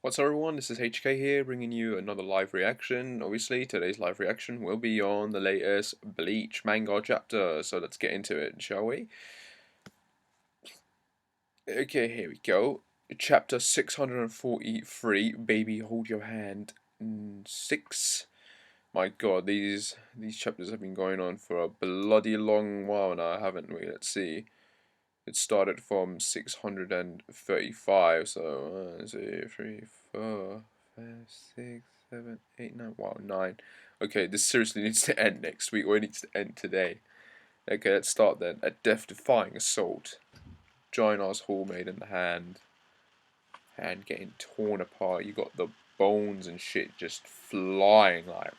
What's up everyone, this is HK here, bringing you another live reaction. Obviously, today's live reaction will be on the latest Bleach Manga Chapter, so let's get into it, shall we? Okay, here we go. Chapter 643, Baby Hold Your Hand 6. My god, these chapters have been going on for a bloody long while now, haven't we? Let's see. It started from 635, so 1, 2, 3, 4, 5, 6, 7, 8, 9. Wow, 9. Okay, this seriously needs to end next week, or it needs to end today. Okay, let's start then. A death-defying assault. Ginor's Hall made in the hand. Hand getting torn apart. You got the bones and shit just flying like.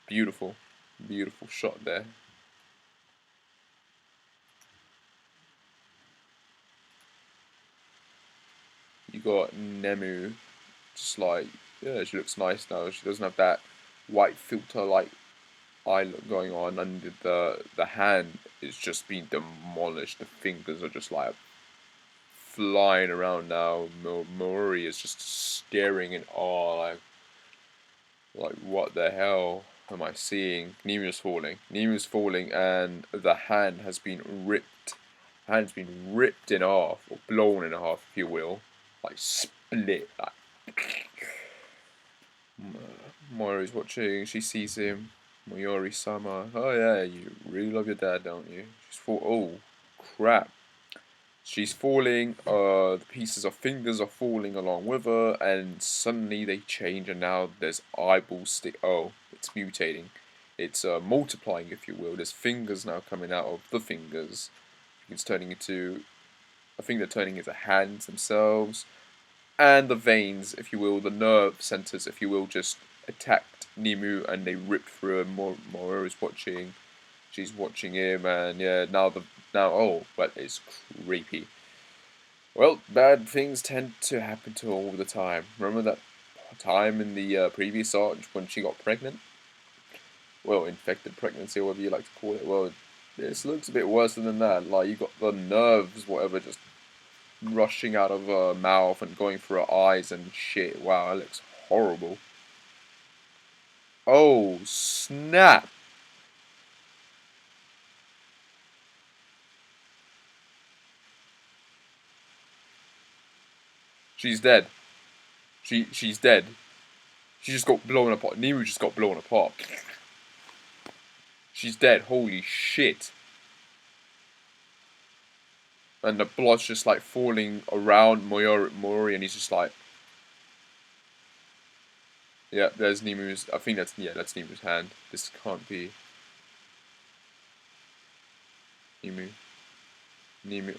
Beautiful. Beautiful shot there. You got Nemu, just like, yeah, she looks nice now. She doesn't have that white filter like eye look going on, and the hand is just being demolished. The fingers are just like flying around now. Mori is just staring in awe, like what the hell am I seeing? Nemu's falling. Nemu's falling, and the hand has been ripped. Hand's been ripped in half, or blown in half, if you will, like split. Like Moiri's watching. She sees him. Moyori-sama. Oh yeah, you really love your dad, don't you? She's oh crap. She's falling. The pieces of fingers are falling along with her, and suddenly they change, and now there's eyeballs stick. Oh, it's mutating. It's multiplying, if you will. There's fingers now coming out of the fingers. It's turning into. I think they're turning into hands themselves, and the veins, if you will, the nerve centers, if you will, just attacked Nemu, and they ripped through her. Moira's watching. She's watching him, and yeah, now oh, but it's creepy. Well, bad things tend to happen to her all the time. Remember that time in the previous arc when she got pregnant? Well, infected pregnancy, or whatever you like to call it. Well, this looks a bit worse than that. Like, you got the nerves, whatever, just rushing out of her mouth and going through her eyes and shit. Wow, that looks horrible. Oh, snap! She's dead. She's dead. She just got blown apart. Nemu just got blown apart. She's dead. Holy shit. And the blood's just like falling around Mori, and he's just like, yeah, there's Nemu's. I think that's that's Nemu's hand. This can't be Nemu. Nemu.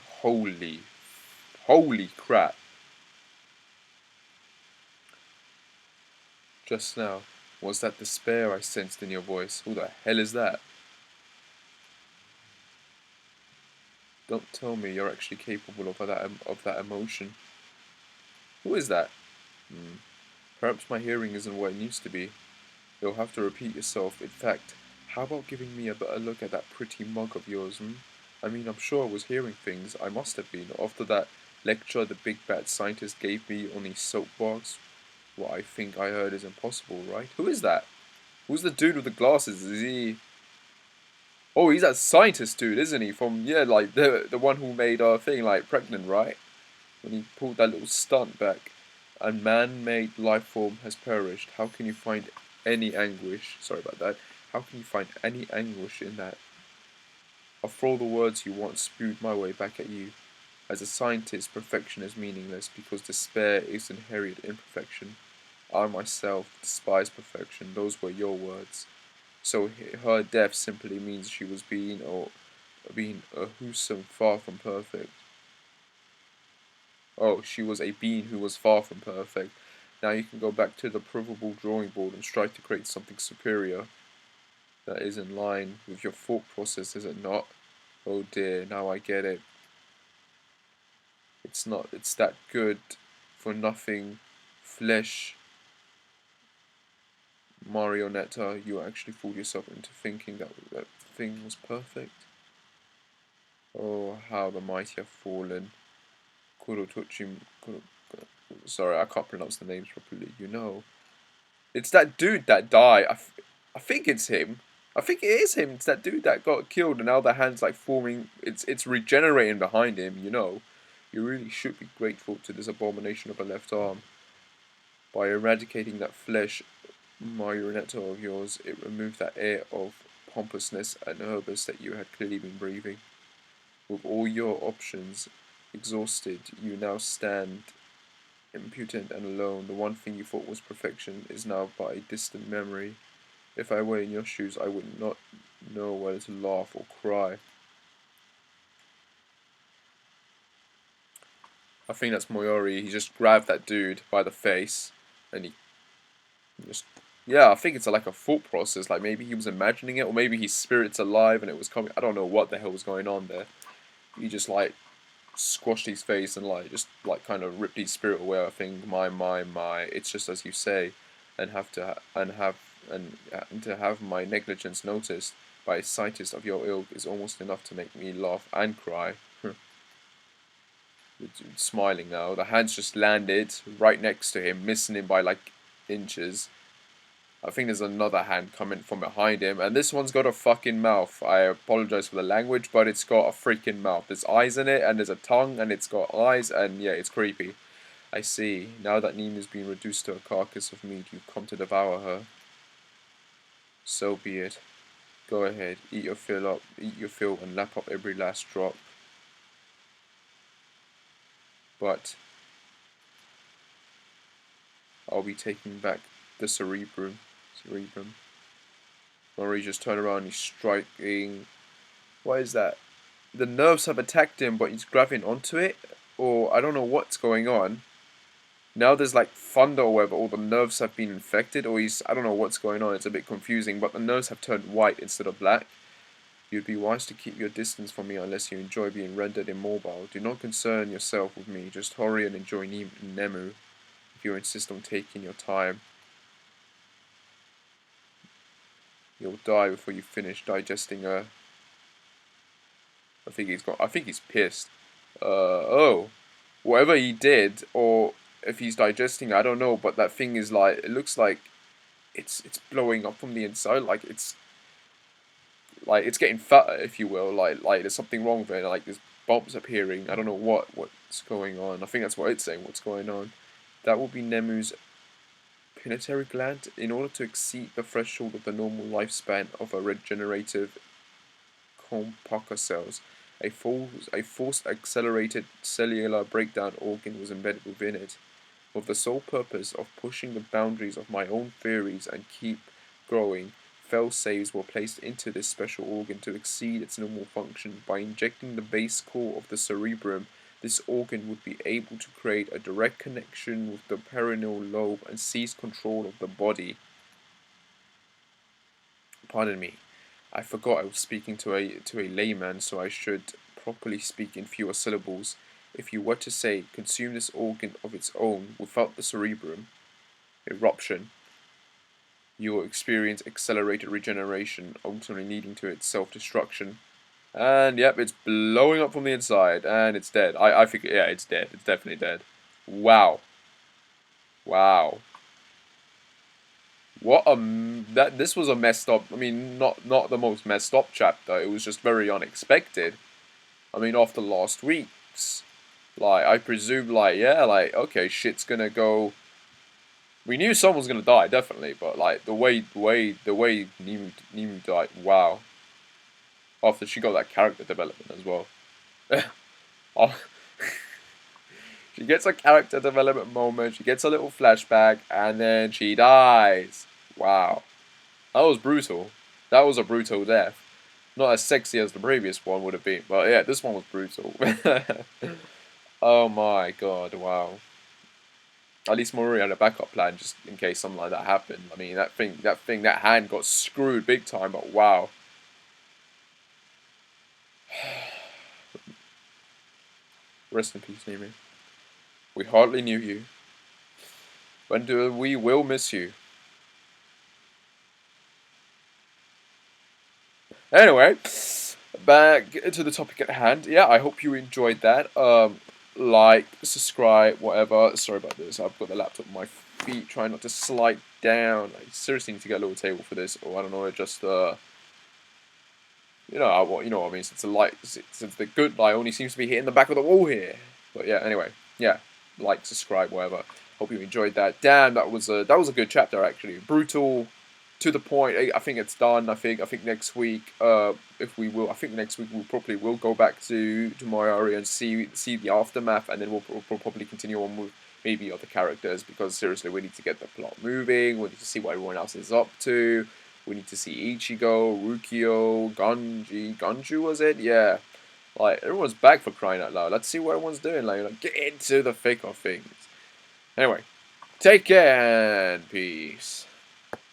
Holy crap! Just now, was that despair I sensed in your voice? Who the hell is that? Don't tell me you're actually capable of that emotion. Who is that? Perhaps my hearing isn't what it needs to be. You'll have to repeat yourself. In fact, how about giving me a better look at that pretty mug of yours, I mean, I'm sure I was hearing things. I must have been. After that lecture the big bad scientist gave me on his soapbox, what I think I heard is impossible, right? Who is that? Who's the dude with the glasses? Is he... Oh, he's that scientist dude, isn't he? From, yeah, like, the one who made our thing, like, pregnant, right? When he pulled that little stunt back. A man-made life form has perished. How can you find any anguish? Sorry about that. How can you find any anguish in that? I'll throw the words you once spewed my way back at you. As a scientist, perfection is meaningless because despair is inherent imperfection. I myself despise perfection. Those were your words. So her death simply means she was being a wholesome, far from perfect. Oh, she was a being who was far from perfect. Now you can go back to the provable drawing board and strive to create something superior that is in line with your thought process, is it not? Oh dear, now I get it. It's not, it's that good for nothing flesh. Marionetta, you actually fooled yourself into thinking that that thing was perfect. Oh, how the mighty have fallen. Sorry, I can't pronounce the names properly. You know, it's that dude that died. I think it's him. I think it is him. It's that dude that got killed, and now the hand's like forming. It's regenerating behind him. You know, you really should be grateful to this abomination of a left arm. By eradicating that flesh marionetto of yours, it removed that air of pompousness and herbus that you had clearly been breathing. With all your options exhausted, you now stand impotent and alone. The one thing you thought was perfection is now but a distant memory. If I were in your shoes, I would not know whether to laugh or cry. I think that's Moyori. He just grabbed that dude by the face, and he just... Yeah, I think it's like a thought process. Like, maybe he was imagining it, or maybe his spirit's alive and it was coming... I don't know what the hell was going on there. He just, like, squashed his face and, like, just, like, kind of ripped his spirit away. I think, my, it's just as you say, and to have my negligence noticed by a scientist of your ilk is almost enough to make me laugh and cry. Smiling now. The hand's just landed right next to him, missing him by like inches. I think there's another hand coming from behind him, and this one's got a fucking mouth. I apologize for the language, but it's got a freaking mouth. There's eyes in it, and there's a tongue, and it's got eyes, and yeah, it's creepy. I see. Now that Nimu's been reduced to a carcass of meat, you've come to devour her. So be it. Go ahead, eat your fill, and lap up every last drop. But I'll be taking back the cerebrum. Mori just turned around and he's striking. What is that? The nerves have attacked him, but he's grabbing onto it? Or I don't know what's going on. Now there's like thunder or whatever, or the nerves have been infected, or I don't know what's going on, it's a bit confusing, but the nerves have turned white instead of black. You'd be wise to keep your distance from me unless you enjoy being rendered immobile. Do not concern yourself with me, just hurry and enjoy Nemu, if you insist on taking your time. You'll die before you finish digesting her. I think he's pissed. Oh. Whatever he did, or if he's digesting, I don't know, but that thing is like, it looks like it's blowing up from the inside, like it's getting fatter, if you will, like there's something wrong with it, like there's bumps appearing, I don't know what's going on. I think that's what it's saying, what's going on. That will be Nemu's pituitary gland. In order to exceed the threshold of the normal lifespan of a regenerative Compaka cells, a forced accelerated cellular breakdown organ was embedded within it, with the sole purpose of pushing the boundaries of my own theories and keep growing. Fail-safes were placed into this special organ to exceed its normal function. By injecting the base core of the cerebrum, this organ would be able to create a direct connection with the perineal lobe and seize control of the body. Pardon me. I forgot I was speaking to a layman, so I should properly speak in fewer syllables. If you were to say, consume this organ of its own without the cerebrum, eruption, you will experience accelerated regeneration, ultimately leading to its self-destruction. And yep, it's blowing up from the inside, and it's dead. I think, yeah, it's dead. It's definitely dead. Wow. Wow. This was a messed up, I mean, not the most messed up chapter, it was just very unexpected. I mean, after last week's, like, I presume, like, yeah, like, okay, shit's gonna go. We knew someone was gonna die, definitely, but like the way Nemu died, wow. After she got that character development as well. Oh, she gets a character development moment, she gets a little flashback, and then she dies. Wow. That was brutal. That was a brutal death. Not as sexy as the previous one would have been, but yeah, this one was brutal. Oh my god, wow. At least Mori had a backup plan just in case something like that happened. I mean, that hand got screwed big time, but wow. Rest in peace, Nemu. We hardly knew you. We will miss you. Anyway, back to the topic at hand. Yeah, I hope you enjoyed that. like, subscribe, whatever. Sorry about this. I've got the laptop on my feet, trying not to slide down. I seriously need to get a little table for this, or I don't know, just you know what I mean. Since the light, since the good light only seems to be hitting the back of the wall here. But yeah, anyway, yeah, like, subscribe, whatever. Hope you enjoyed that. Damn, that was a good chapter actually. Brutal, to the point. I think it's done. I think next week, if we will, I think next week we probably will go back to Moriarty and see the aftermath, and then we'll probably continue on with maybe other characters, because seriously, we need to get the plot moving. We need to see what everyone else is up to. We need to see Ichigo, Rukio, Ganju was it? Yeah. Like, everyone's back, for crying out loud. Let's see what everyone's doing. Like get into the thick of things. Anyway, take care and peace.